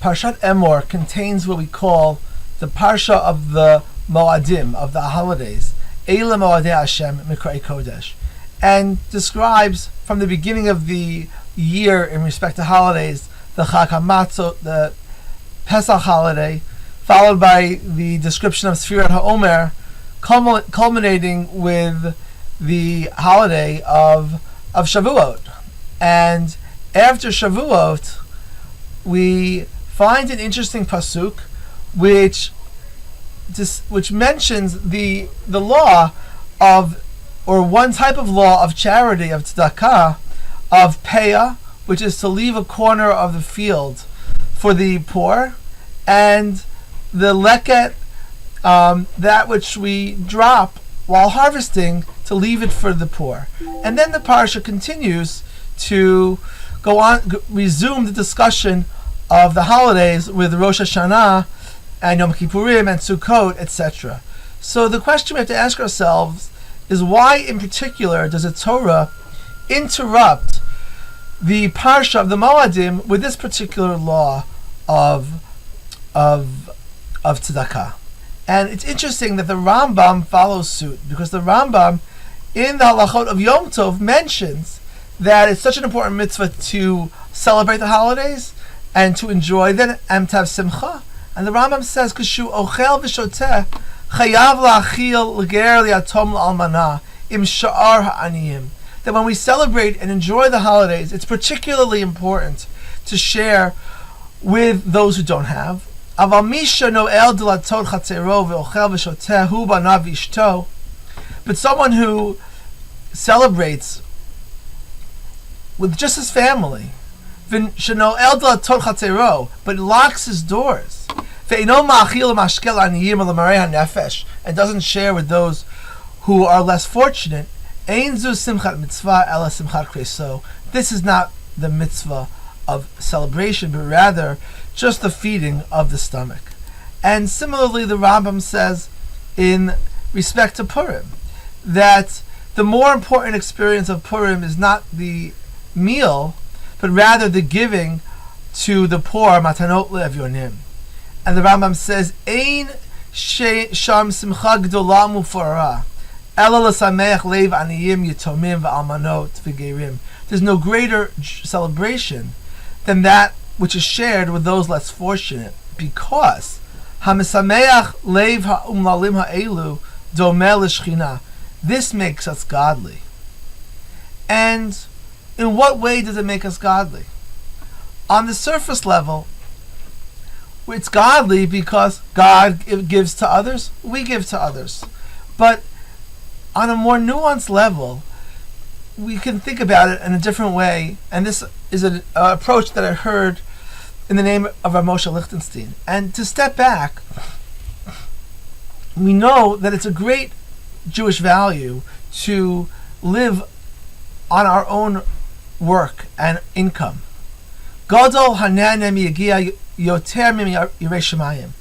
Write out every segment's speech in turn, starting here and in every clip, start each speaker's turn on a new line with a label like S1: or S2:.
S1: Parshat Emor contains what we call the Parsha of the Moadim, of the holidays, Eila Moadei Hashem Mikrei Kodesh, and describes from the beginning of the year in respect to holidays, the Chag HaMatzot, the Pesach holiday, followed by the description of Sfirat HaOmer, culminating with the holiday of Shavuot. And after Shavuot, we find an interesting pasuk which mentions the law of, or one type of law of charity, of tzedakah, of peah, which is to leave a corner of the field for the poor, and the leket, that which we drop while harvesting, to leave it for the poor. And then the parsha continues to go on, resume the discussion of the holidays with Rosh Hashanah and Yom Kippurim and Sukkot, etc. So the question we have to ask ourselves is, why in particular does the Torah interrupt the parsha of the Moadim with this particular law of tzedakah? And it's interesting that the Rambam follows suit, because the Rambam in the halachot of Yom Tov mentions that it's such an important mitzvah to celebrate the holidays and to enjoy them and to have simcha. And the Rambam says, "Kashu ochel v'shoteh chayav la'achil l'ger li'atom l'almana im sha'ar ha'aniyim." That when we celebrate and enjoy the holidays, it's particularly important to share with those who don't have. Aval misha no'el dilatot chatzero ve'ochel v'shoteh hu banav v'ishto. But someone who celebrates with just his family, but locks his doors, and doesn't share with those who are less fortunate, this is not the mitzvah of celebration, but rather just the feeding of the stomach. And similarly, the Rambam says in respect to Purim that the more important experience of Purim is not the meal, but rather the giving to the poor, matanot le'evyonim. And the Rambam says, "Ein sham simcha gdola mufara, ela l'sameach leiv aniyim yitomim v'almanot v'geirim." There's no greater celebration than that which is shared with those less fortunate, because hamisameach leiv ha'umlalim ha'elu domeh l'shchina. This makes us godly. And in what way does it make us godly? On the surface level, it's godly because God gives to others, we give to others. But on a more nuanced level, we can think about it in a different way, and this is an approach that I heard in the name of Rav Moshe Lichtenstein. And to step back, we know that it's a great Jewish value to live on our own work and income. Gadol hananem yagia yoter mim yirei shemayim.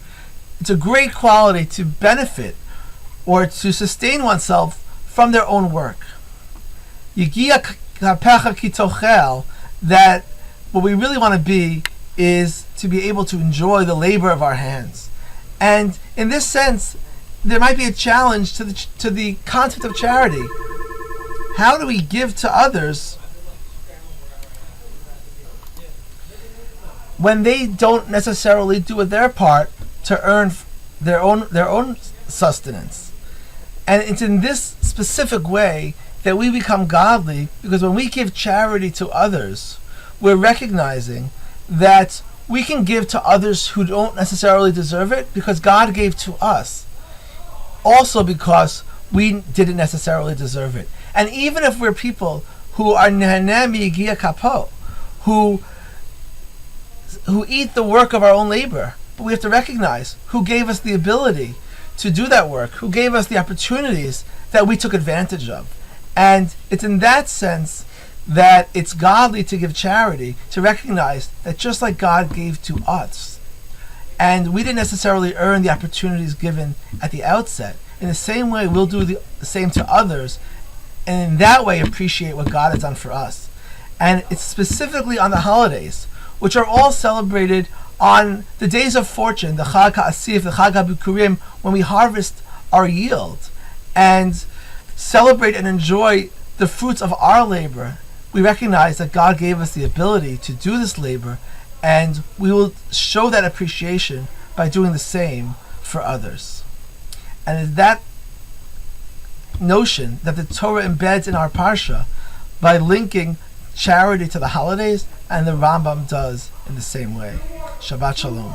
S1: It's a great quality to benefit or to sustain oneself from their own work. Yagia kapecha kitochel, that what we really want to be is to be able to enjoy the labor of our hands. And in this sense, there might be a challenge to the concept of charity. How do we give to others when they don't necessarily do their part to earn their own sustenance? And it's in this specific way that we become godly, because when we give charity to others, we're recognizing that we can give to others who don't necessarily deserve it, because God gave to us, also because we didn't necessarily deserve it. And even if we're people who are nehaneh miyigia kapo, who eat the work of our own labor, but we have to recognize who gave us the ability to do that work, who gave us the opportunities that we took advantage of. And it's in that sense that it's godly to give charity, to recognize that just like God gave to us, and we didn't necessarily earn the opportunities given at the outset, in the same way we'll do the same to others, and in that way appreciate what God has done for us. And it's specifically on the holidays, which are all celebrated On the days of fortune, the Chag HaAsif, the Chag HaBikurim, when we harvest our yield and celebrate and enjoy the fruits of our labor, we recognize that God gave us the ability to do this labor, and we will show that appreciation by doing the same for others. And it's that notion that the Torah embeds in our Parsha by linking charity to the holidays, and the Rambam does in the same way. Shabbat Shalom.